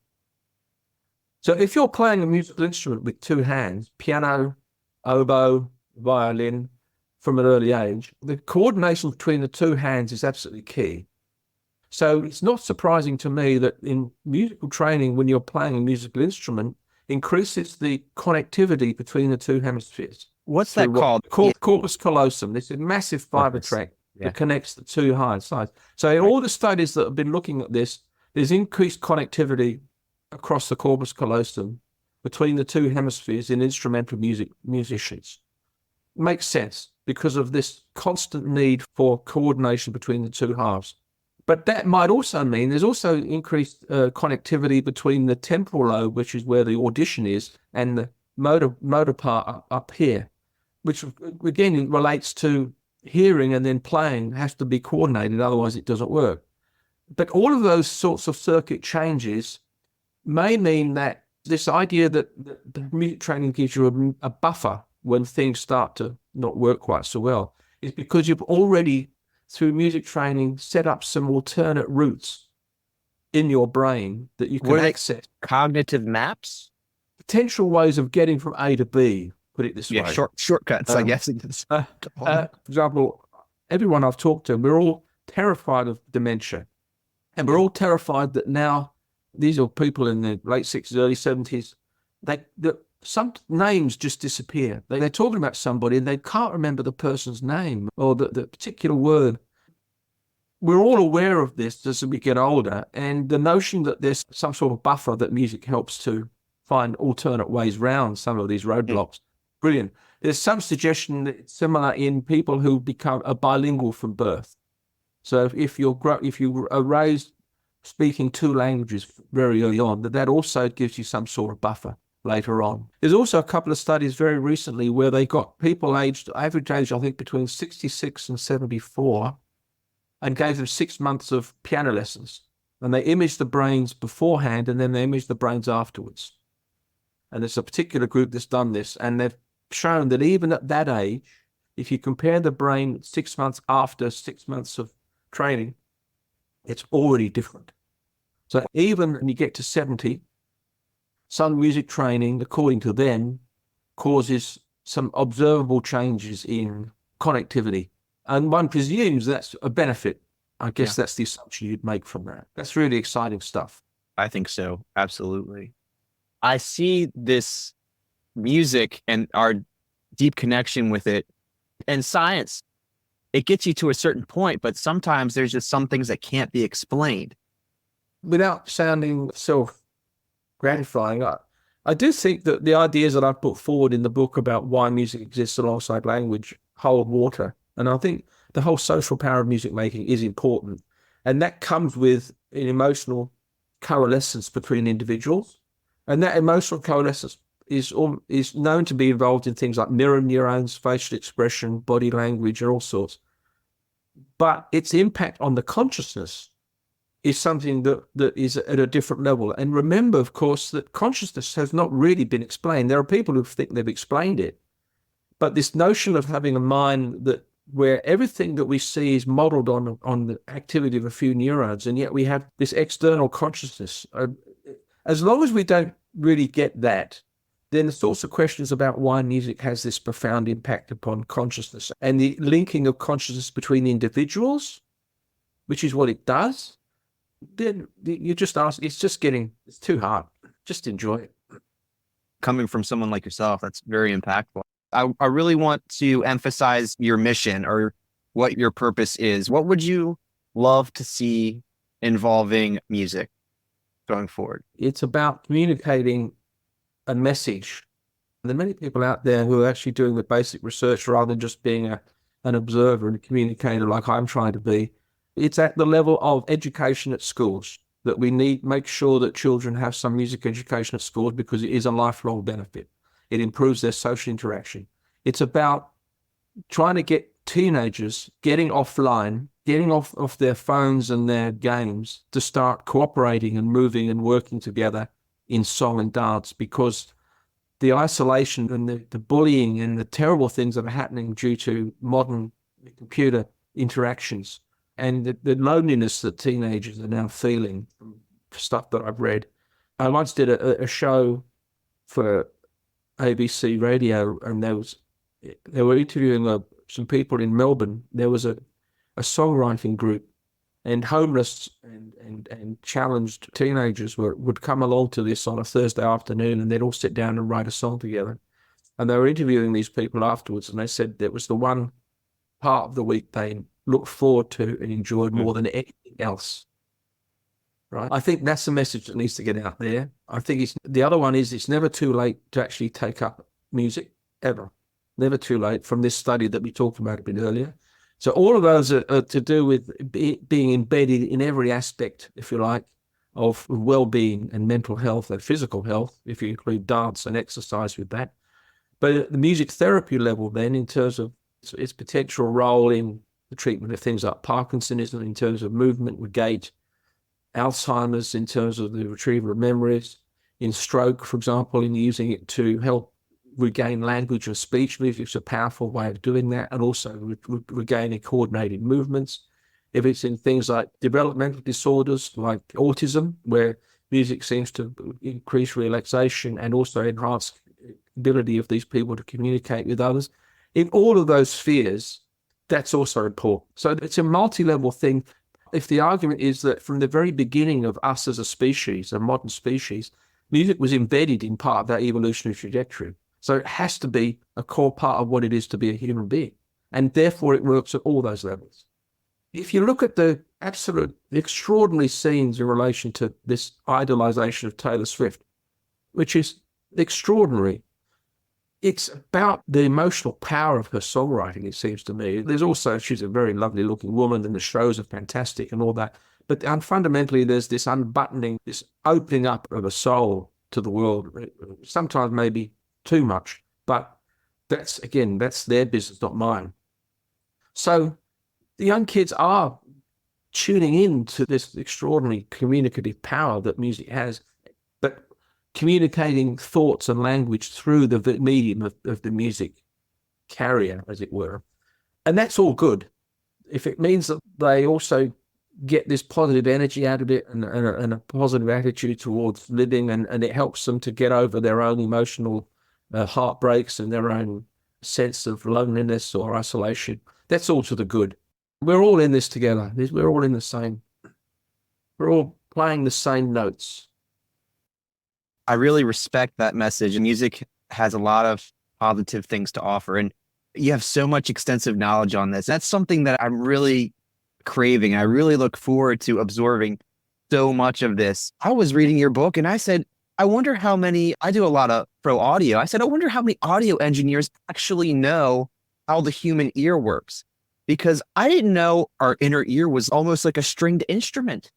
So if you're playing a musical instrument with two hands, piano, oboe, violin, from an early age, the coordination between the two hands is absolutely key. So it's not surprising to me that in musical training, when you're playing a musical instrument, increases the connectivity between the two hemispheres. What's that called? Corpus callosum. This is a massive fiber tract that connects the two sides. So in all the studies that have been looking at this, there's increased connectivity across the corpus callosum between the two hemispheres in instrumental musicians. Makes sense because of this constant need for coordination between the two halves. But that might also mean there's also increased connectivity between the temporal lobe, which is where the audition is, and the motor part up here, which again relates to hearing, and then playing has to be coordinated, otherwise it doesn't work. But all of those sorts of circuit changes may mean that this idea that the music training gives you a buffer when things start to not work quite so well is because you've already, through music training, set up some alternate routes in your brain that you can access. Cognitive maps? Potential ways of getting from A to B, put it this way. Shortcuts, I guess. For example, everyone I've talked to, we're all terrified of dementia. And we're all terrified that now, these are people in the late 60s, early 70s, some names just disappear. They're talking about somebody and they can't remember the person's name or the particular word. We're all aware of this as we get older, and the notion that there's some sort of buffer that music helps to find alternate ways around some of these roadblocks. Brilliant. There's some suggestion that it's similar in people who become bilingual from birth. So if you are raised speaking two languages very early on, that also gives you some sort of buffer later on. There's also a couple of studies very recently where they got people average age, I think, between 66 and 74, and gave them 6 months of piano lessons. And they imaged the brains beforehand, and then they imaged the brains afterwards. And there's a particular group that's done this, and they've shown that even at that age, if you compare the brain 6 months after 6 months of training, it's already different. So even when you get to 70, some music training, according to them, causes some observable changes in connectivity. And one presumes that's a benefit. I guess that's the assumption you'd make from that. That's really exciting stuff. I think so. Absolutely. I see this music and our deep connection with it and science. It gets you to a certain point, but sometimes there's just some things that can't be explained. Without sounding self-gratifying, I do think that the ideas that I've put forward in the book about why music exists alongside language hold water. And I think the whole social power of music making is important. And that comes with an emotional coalescence between individuals. And that emotional coalescence is known to be involved in things like mirror neurons, facial expression, body language, and all sorts. But its impact on the consciousness is something that is at a different level. And remember, of course, that consciousness has not really been explained. There are people who think they've explained it. But this notion of having a mind where everything that we see is modeled on the activity of a few neurons, and yet we have this external consciousness. As long as we don't really get that, then there's also questions about why music has this profound impact upon consciousness and the linking of consciousness between individuals, which is what it does. Then you just ask, it's too hard. Just enjoy it. Coming from someone like yourself, that's very impactful. I really want to emphasize your mission or what your purpose is. What would you love to see involving music going forward? It's about communicating a message. There are many people out there who are actually doing the basic research rather than just being an observer and a communicator like I'm trying to be. It's at the level of education at schools that we make sure that children have some music education at schools because it is a lifelong benefit. It improves their social interaction. It's about trying to get teenagers getting offline, getting off their phones and their games to start cooperating and moving and working together in song and dance, because the isolation and the bullying and the terrible things that are happening due to modern computer interactions and the loneliness that teenagers are now feeling from stuff that I've read. I once did a show for ABC Radio, and they were interviewing some people in Melbourne. There was a songwriting group, and homeless and challenged teenagers would come along to this on a Thursday afternoon, and they'd all sit down and write a song together. And they were interviewing these people afterwards, and they said that was the one part of the week they looked forward to and enjoyed more than anything else. Right? I think that's the message that needs to get out there. I think the other one is it's never too late to actually take up music, ever. Never too late, from this study that we talked about a bit earlier. So all of those are to do with being embedded in every aspect, if you like, of well-being and mental health and physical health, if you include dance and exercise with that. But at the music therapy level then, in terms of its potential role in the treatment of things like Parkinsonism, in terms of movement with gait, Alzheimer's, in terms of the retrieval of memories, in stroke, for example, in using it to help regain language and speech. Music's a powerful way of doing that, and also regaining coordinated movements. If it's in things like developmental disorders like autism, where music seems to increase relaxation and also enhance the ability of these people to communicate with others, in all of those spheres, that's also important. So it's a multi-level thing. If the argument is that from the very beginning of us as a species, a modern species, music was embedded in part of that evolutionary trajectory. So it has to be a core part of what it is to be a human being. And therefore it works at all those levels. If you look at the extraordinary scenes in relation to this idolization of Taylor Swift, which is extraordinary, it's about the emotional power of her songwriting, it seems to me. There's also, she's a very lovely looking woman and the shows are fantastic and all that. But fundamentally, there's this unbuttoning, this opening up of a soul to the world, sometimes maybe too much, but that's their business, not mine. So the young kids are tuning in to this extraordinary communicative power that music has, but communicating thoughts and language through the medium of the music carrier, as it were. And that's all good. If it means that they also get this positive energy out of it and a positive attitude towards living, and it helps them to get over their own emotional heartbreaks and their own sense of loneliness or isolation, that's all to the good. We're all in this together. We're all in the same. We're all playing the same notes. I really respect that message. Music has a lot of positive things to offer, and you have so much extensive knowledge on this. That's something that I'm really craving. I really look forward to absorbing so much of this. I was reading your book and I said, I wonder how many, I do a lot of pro audio. I said, I wonder how many audio engineers actually know how the human ear works, because I didn't know our inner ear was almost like a stringed instrument.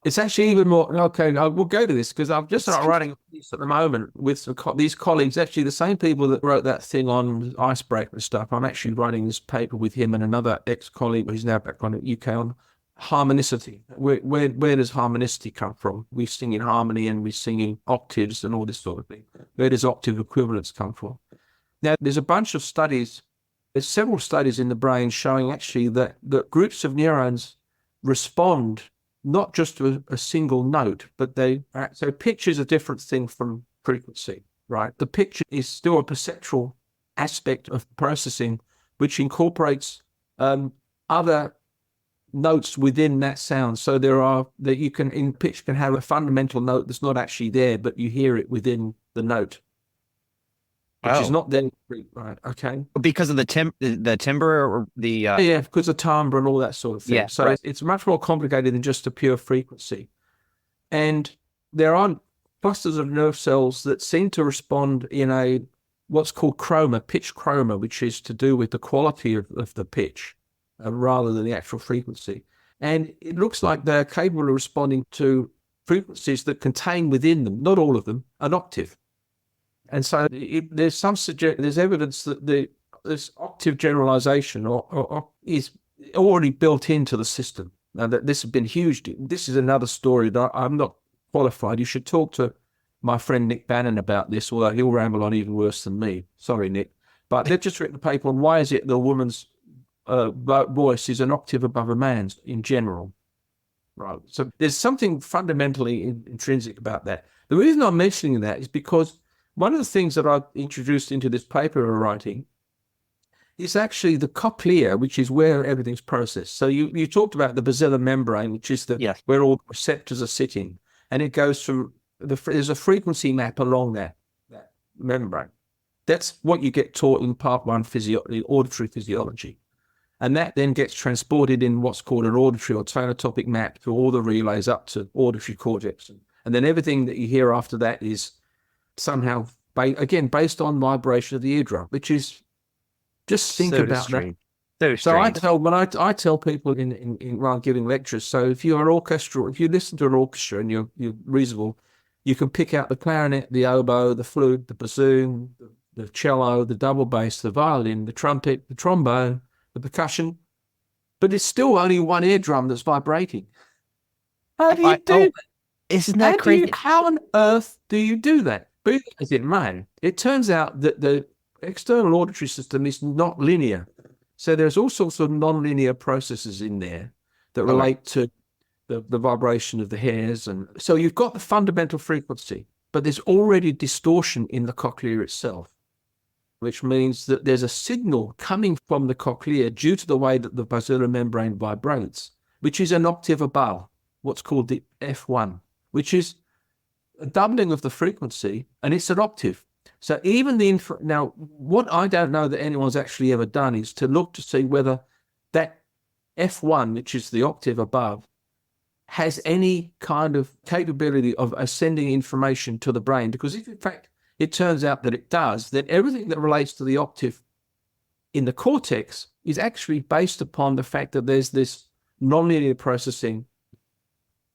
It's actually even more, okay, we'll go to this because I'm just writing a piece at the moment with these colleagues, actually the same people that wrote that thing on icebreaker stuff. I'm actually writing this paper with him and another ex-colleague who's now back on the UK on harmonicity. Where does harmonicity come from? We sing in harmony and we sing in octaves and all this sort of thing. Where does octave equivalence come from? Now, there's a bunch of studies, there's several studies in the brain showing actually that groups of neurons respond not just to a single note, but so pitch is a different thing from frequency, right? The pitch is still a perceptual aspect of processing, which incorporates other notes within that sound. So in pitch can have a fundamental note that's not actually there, but you hear it within the note, which is not there, right? Okay. Because of the timbre or the... Yeah, because of timbre and all that sort of thing. Yeah, so right. It's much more complicated than just a pure frequency. And there are clusters of nerve cells that seem to respond in what's called chroma, pitch chroma, which is to do with the quality of the pitch rather than the actual frequency. And it looks like they're capable of responding to frequencies that contain within them, not all of them, an octave. And so there's evidence that this octave generalization is already built into the system. Now, that this has been huge. This is another story that I'm not qualified. You should talk to my friend Nick Bannon about this, although he'll ramble on even worse than me. Sorry, Nick. But they've just written a paper on why is it the woman's voice is an octave above a man's in general. Right. So there's something fundamentally intrinsic about that. The reason I'm mentioning that is because one of the things that I've introduced into this paper we're writing is actually the cochlea, which is where everything's processed. So you talked about the basilar membrane, which is where all the receptors are sitting, and it goes from there's a frequency map along that membrane. That's what you get taught in part 1 auditory physiology. And that then gets transported in what's called an auditory or tonotopic map through all the relays up to auditory cortex. And then everything that you hear after that is somehow, again, based on vibration of the eardrum, which is, just think about that. So I tell people while giving lectures, so if you're an orchestra, if you listen to an orchestra and you're reasonable, you can pick out the clarinet, the oboe, the flute, the bassoon, the cello, the double bass, the violin, the trumpet, the trombone, the percussion, but it's still only one eardrum that's vibrating. How do you do that? Isn't that crazy? How on earth do you do that? But as it may, it turns out that the external auditory system is not linear. So there's all sorts of non-linear processes in there that relate to the vibration of the hairs. And so you've got the fundamental frequency, but there's already distortion in the cochlea itself, which means that there's a signal coming from the cochlea due to the way that the basilar membrane vibrates, which is an octave above what's called the F1, which is a doubling of the frequency, and it's an octave. So even now, what I don't know that anyone's actually ever done is to look to see whether that F1, which is the octave above, has any kind of capability of sending information to the brain. Because if in fact it turns out that it does, then everything that relates to the octave in the cortex is actually based upon the fact that there's this nonlinear processing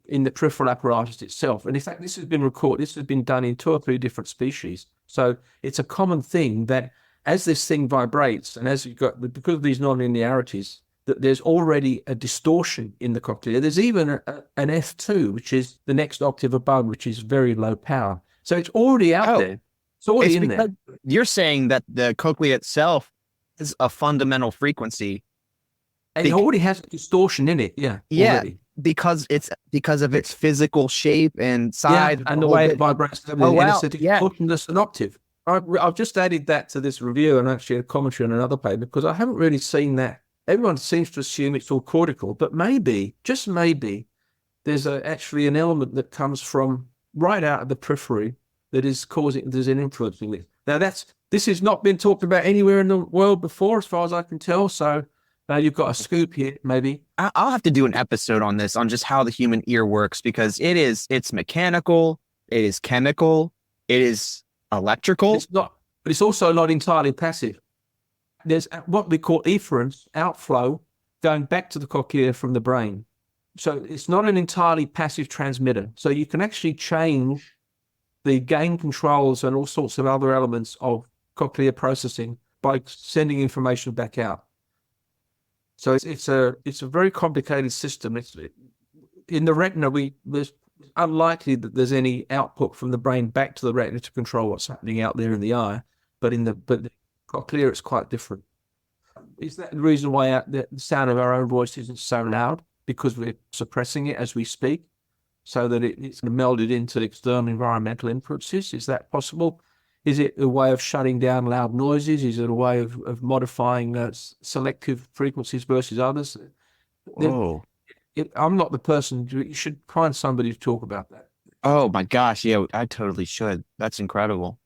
in the peripheral apparatus itself. And in fact, this has been done in 2 or 3 different species. So it's a common thing that as this thing vibrates and as you've got, because of these nonlinearities, that there's already a distortion in the cochlea. There's even an F2, which is the next octave above, which is very low power. So it's already out there. It's already in there. You're saying that the cochlea itself is a fundamental frequency. And it already has a distortion in it. Yeah. Already. Because of its physical shape and size. And the way it vibrates. It's an octave. I've just added that to this review and actually a commentary on another paper because I haven't really seen that. Everyone seems to assume it's all cortical, but maybe, just maybe, there's actually an element that comes from right out of the periphery that is there's an influence in it. Now this has not been talked about anywhere in the world before, as far as I can tell. So you've got a scoop here, maybe. I'll have to do an episode on this, on just how the human ear works, because it's mechanical, it is chemical, it is electrical. It's not, but it's also not entirely passive. There's what we call efference, outflow, going back to the cochlea from the brain. So it's not an entirely passive transmitter. So you can actually change the gain controls and all sorts of other elements of cochlear processing by sending information back out. So it's a very complicated system. It's in the retina. There's unlikely that there's any output from the brain back to the retina to control what's happening out there in the eye. But the cochlea, it's quite different. Is that the reason why the sound of our own voice isn't so loud? Because we're suppressing it as we speak, so that it's melded into external environmental influences? Is that possible? Is it a way of shutting down loud noises? Is it a way of modifying selective frequencies versus others? Oh, I'm not the person. You should find somebody to talk about that. Oh my gosh, yeah, I totally should. That's incredible.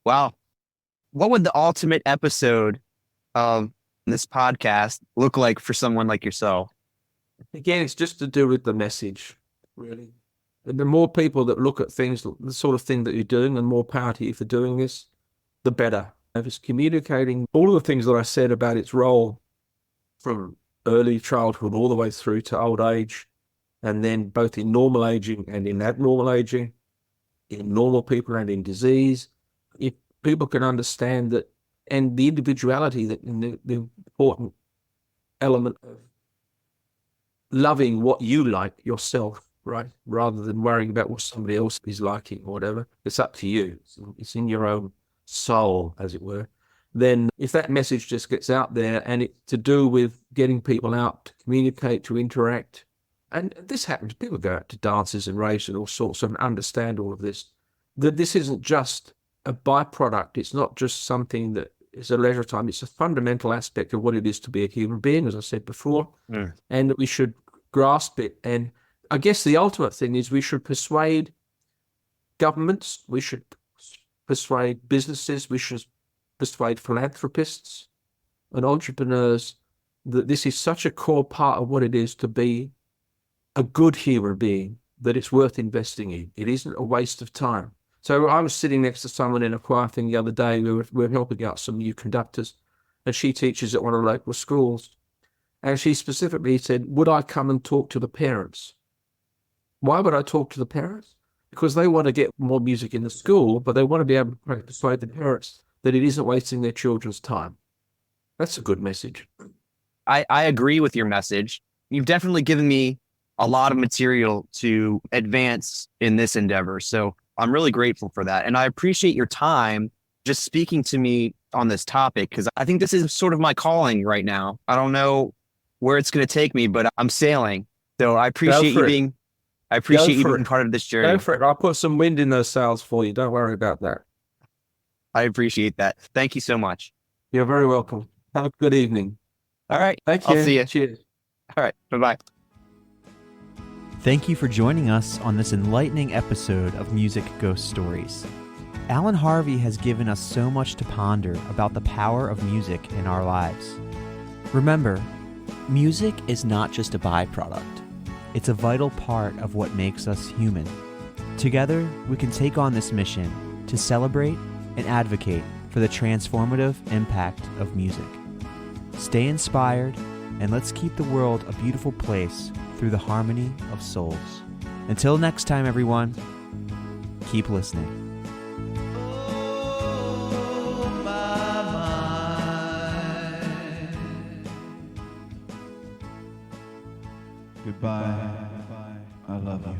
Wow. What would the ultimate episode of this podcast look like for someone like yourself? Again, it's just to do with the message, really. And the more people that look at things, the sort of thing that you're doing, and more power to you for doing this, the better. If it's communicating all of the things that I said about its role from early childhood all the way through to old age, and then both in normal aging and in abnormal aging, in normal people and in disease, if people can understand that, and the individuality, that the important element of loving what you like yourself right? Rather than worrying about what somebody else is liking or whatever. It's up to you. It's in your own soul, as it were. Then if that message just gets out there and it's to do with getting people out to communicate, to interact, and this happens, people go out to dances and raves and all sorts and understand all of this, that this isn't just a byproduct. It's not just something that is a leisure time. It's a fundamental aspect of what it is to be a human being, as I said before, and that we should grasp it. And I guess the ultimate thing is we should persuade governments, we should persuade businesses, we should persuade philanthropists and entrepreneurs that this is such a core part of what it is to be a good human being, that it's worth investing in. It isn't a waste of time. So I was sitting next to someone in a choir thing the other day. We were helping out some new conductors, and she teaches at one of the local schools. And she specifically said, would I come and talk to the parents? Why would I talk to the parents? Because they want to get more music in the school, but they want to be able to persuade the parents that it isn't wasting their children's time. That's a good message. I agree with your message. You've definitely given me a lot of material to advance in this endeavor. So I'm really grateful for that. And I appreciate your time just speaking to me on this topic, because I think this is sort of my calling right now. I don't know where it's going to take me, but I'm sailing. So I appreciate you being part of this journey. Go for it. I'll put some wind in those sails for you. Don't worry about that. I appreciate that. Thank you so much. You're very welcome. Have a good evening. All right. Thank you. I'll see you. Cheers. All right. Bye-bye. Thank you for joining us on this enlightening episode of Music Ghost Stories. Alan Harvey has given us so much to ponder about the power of music in our lives. Remember, music is not just a byproduct. It's a vital part of what makes us human. Together, we can take on this mission to celebrate and advocate for the transformative impact of music. Stay inspired, and let's keep the world a beautiful place through the harmony of souls. Until next time, everyone, keep listening. Goodbye. I love you.